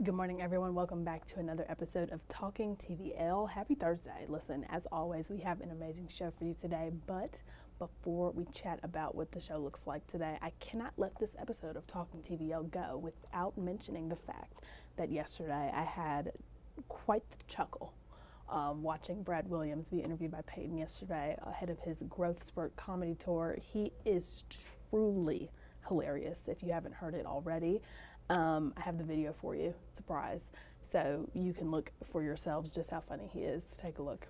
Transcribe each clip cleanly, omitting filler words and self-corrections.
Good morning, everyone. Welcome back to another episode of Talking TVL. Happy Thursday. Listen, as always, we have an amazing show for you today, but before we chat about what the show looks like today, I cannot let this episode of Talking TVL go without mentioning the fact that yesterday I had quite the chuckle watching Brad Williams be interviewed by Peyton yesterday ahead of his Growth Spurt comedy tour. He is truly hilarious if you haven't heard it already. I have the video for you, surprise, so you can look for yourselves just how funny he is. Take a look.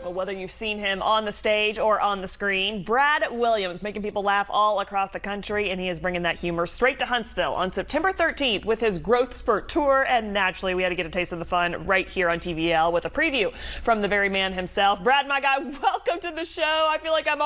Well, whether you've seen him on the stage or on the screen, Brad Williams making people laugh all across the country, and he is bringing that humor straight to Huntsville on September 13th with his Growth Spurt tour. And naturally, we had to get a taste of the fun right here on TVL with a preview from the very man himself. Brad, my guy, welcome to the show. I feel like I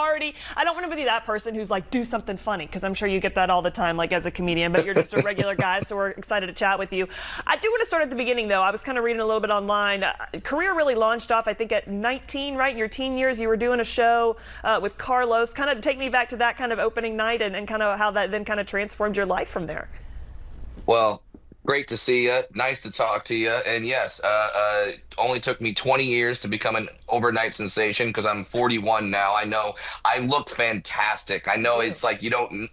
don't want to be that person who's like, do something funny, because I'm sure you get that all the time, like as a comedian, but you're just a regular guy, so we're excited to chat with you. I do want to start at the beginning, though. I was kind of reading a little bit online. Career really launched off, I think, at 19, right? In your teen years, you were doing a show with Carlos. Kind of take me back to that kind of opening night and kind of how that then kind of transformed your life from there. Well, great to see you. Nice to talk to you. And yes, only took me 20 years to become an overnight sensation because I'm 41 now. I know I look fantastic. I know it's like you don't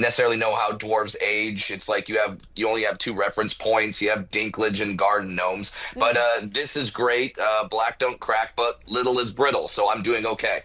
necessarily know how dwarves age. It's like you only have two reference points. You have Dinklage and Garden Gnomes. But this is great. Black don't crack, but little is brittle. So I'm doing okay.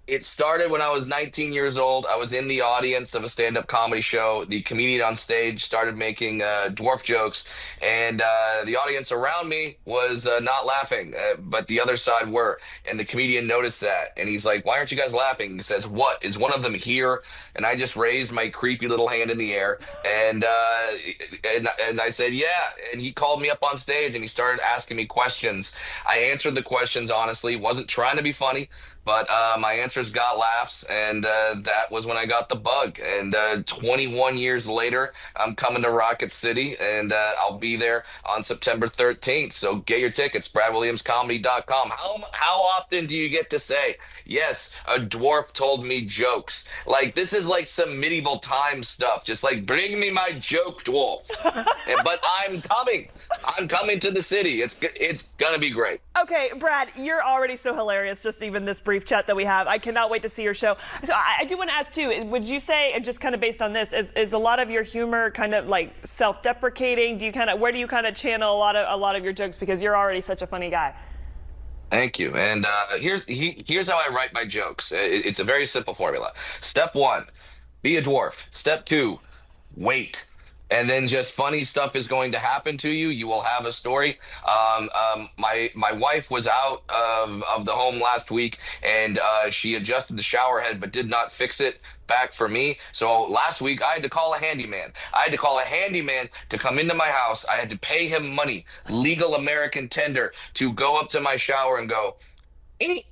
It started when I was 19 years old. I was in the audience of a stand-up comedy show. The comedian on stage started making dwarf jokes, and the audience around me was not laughing, but the other side were. And the comedian noticed that, and he's like, "Why aren't you guys laughing?" He says, "What, is one of them here?" And I just raised my creepy little hand in the air, and I said, "Yeah." And he called me up on stage, and he started asking me questions. I answered the questions honestly, wasn't trying to be funny. But my answers got laughs, and that was when I got the bug. And 21 years later, I'm coming to Rocket City, and I'll be there on September 13th. So get your tickets, bradwilliamscomedy.com. How often do you get to say, yes, a dwarf told me jokes? Like, this is like some medieval time stuff. Just like, bring me my joke, dwarf. But I'm coming. I'm coming to the city. It's going to be great. Okay, Brad, you're already so hilarious, just even this brief chat that we have. I cannot wait to see your show. So I do want to ask, too, would you say, and just kind of based on this, is a lot of your humor kind of like self-deprecating? Where do you kind of channel a lot of your jokes, because you're already such a funny guy? Thank you. And here's how I write my jokes. It's a very simple formula. Step one, be a dwarf. Step two, wait. And then just funny stuff is going to happen to you. You will have a story. My wife was out of the home last week, and she adjusted the shower head but did not fix it back for me. So last week I had to call a handyman. I had to call a handyman to come into my house. I had to pay him money, legal American tender, to go up to my shower and go, "Eh,"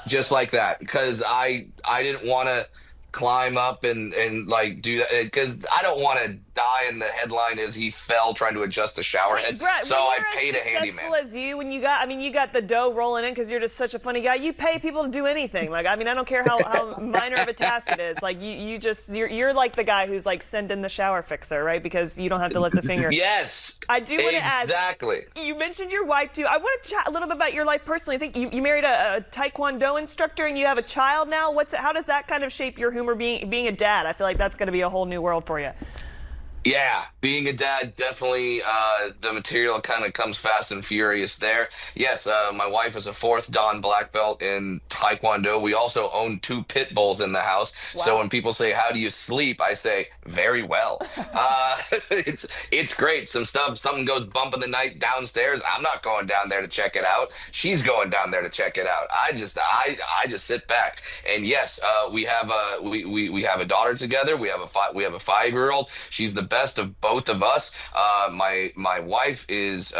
just like that, because I didn't want to climb up and like do that, because I don't want to die and the headline is he fell trying to adjust the shower head. Brett, So I paid a handyman. successful as you, when you got the dough rolling in, because you're just such a funny guy, you pay people to do anything. Like, I mean, I don't care how minor of a task it is. Like, you're like the guy who's like, send in the shower fixer, right? Because you don't have to lift a finger. Yes, I do want to ask. Exactly. You mentioned your wife too. I want to chat a little bit about your life personally. I think you married a Taekwondo instructor, and you have a child now. How does that kind of shape your humor, being a dad? I feel like that's going to be a whole new world for you. Yeah, being a dad, definitely the material kind of comes fast and furious there. Yes, my wife is a fourth Dan black belt in Taekwondo. We also own two pit bulls in the house. Wow. So when people say, "How do you sleep?" I say, "Very well." It's great. Something goes bump in the night downstairs. I'm not going down there to check it out. She's going down there to check it out. I just sit back. And yes, we have a daughter together. We have a 5-year-old. She's the best of both of us. My wife is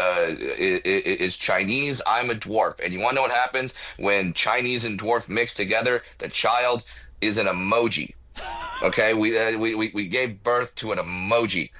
Chinese. I'm a dwarf, and you want to know what happens when Chinese and dwarf mix together? The child is an emoji. Okay, we gave birth to an emoji.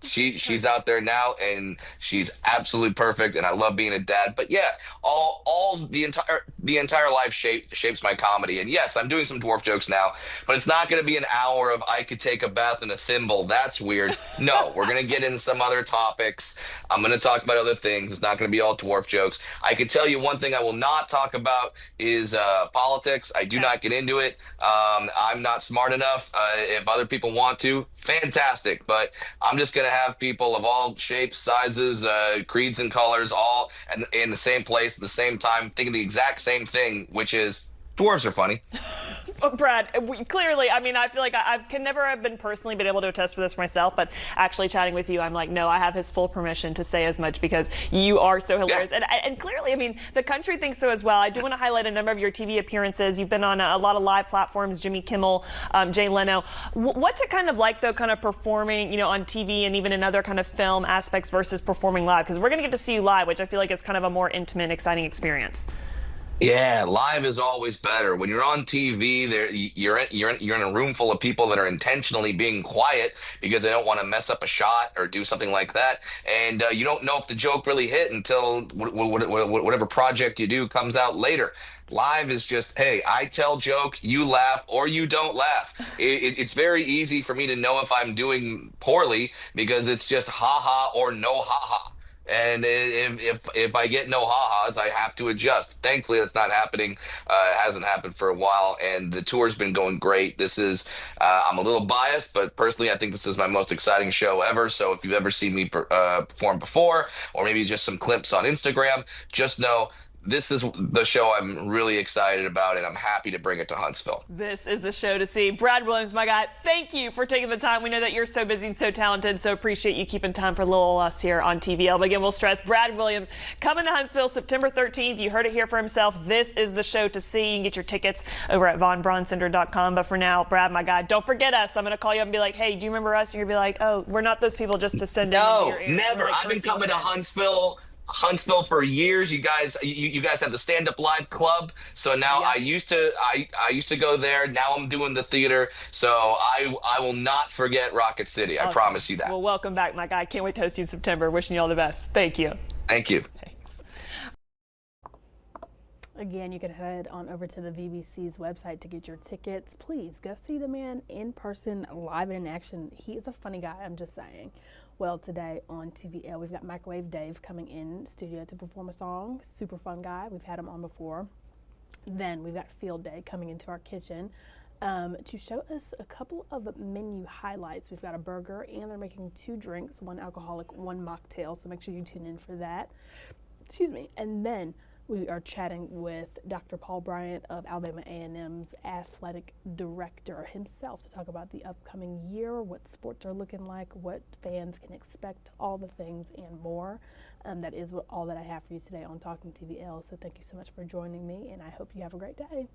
She's out there now, and she's absolutely perfect. And I love being a dad. But yeah, all the entire life shapes my comedy. And yes, I'm doing some dwarf jokes now, but it's not going to be an hour of I could take a bath in a thimble. That's weird. No, we're going to get into some other topics. I'm going to talk about other things. It's not going to be all dwarf jokes. I can tell you one thing I will not talk about is politics. I do Okay. not get into it. I'm not smart enough. If other people want to, fantastic. But I'm just going to have people of all shapes, sizes, creeds, and colors all in the same place at the same time thinking the exact same thing, which is dwarves are funny. Brad, clearly, I mean, I feel like I can never have been personally been able to attest for this for myself, but actually chatting with you, I'm like, no, I have his full permission to say as much because you are so hilarious. Yeah. And clearly, I mean, the country thinks so as well. I do want to highlight a number of your TV appearances. You've been on a lot of live platforms, Jimmy Kimmel, Jay Leno. What's it kind of like, though, kind of performing, on TV and even in other kind of film aspects versus performing live? Because we're going to get to see you live, which I feel like is kind of a more intimate, exciting experience. Yeah, live is always better. When you're on TV, you're in a room full of people that are intentionally being quiet because they don't want to mess up a shot or do something like that, and you don't know if the joke really hit until whatever project you do comes out later. Live is just, hey, I tell joke, you laugh, or you don't laugh. It's very easy for me to know if I'm doing poorly because it's just ha ha or no ha ha. And if I get no ha-has, I have to adjust. Thankfully, that's not happening. It hasn't happened for a while, and the tour's been going great. I'm a little biased, but personally, I think this is my most exciting show ever. So if you've ever seen me perform before, or maybe just some clips on Instagram, just know this is the show I'm really excited about, and I'm happy to bring it to Huntsville. This is the show to see. Brad Williams, my guy, thank you for taking the time. We know that you're so busy and so talented, so appreciate you keeping time for little us here on TVL. But again, we'll stress Brad Williams coming to Huntsville September 13th. You heard it here for himself. This is the show to see. You can get your tickets over at vonbrauncenter.com. But for now, Brad, my guy, don't forget us. I'm going to call you up and be like, hey, do you remember us? And you're going to be like, oh, we're not those people just to send in No, your ears. never. Like, I've been personal coming to friends. Huntsville for years. You guys have the stand up live club. So now Yeah. I used to go there. Now I'm doing the theater. So I will not forget Rocket City. I Awesome. promise you that. Well, welcome back, my guy. Can't wait to host you in September. Wishing you all the best. Thank you. Thank you. Again, you can head on over to the VBC's website to get your tickets. Please go see the man in person, live and in action. He is a funny guy, I'm just saying. Well, today on TVL, we've got Microwave Dave coming in studio to perform a song. Super fun guy. We've had him on before. Then we've got Field Day coming into our kitchen to show us a couple of menu highlights. We've got a burger, and they're making 2 drinks, 1 alcoholic, 1 mocktail. So make sure you tune in for that. Excuse me. And then we are chatting with Dr. Paul Bryant of Alabama A&M's athletic director himself to talk about the upcoming year, what sports are looking like, what fans can expect, all the things and more. That is all that I have for you today on Talking TVL. So thank you so much for joining me, and I hope you have a great day.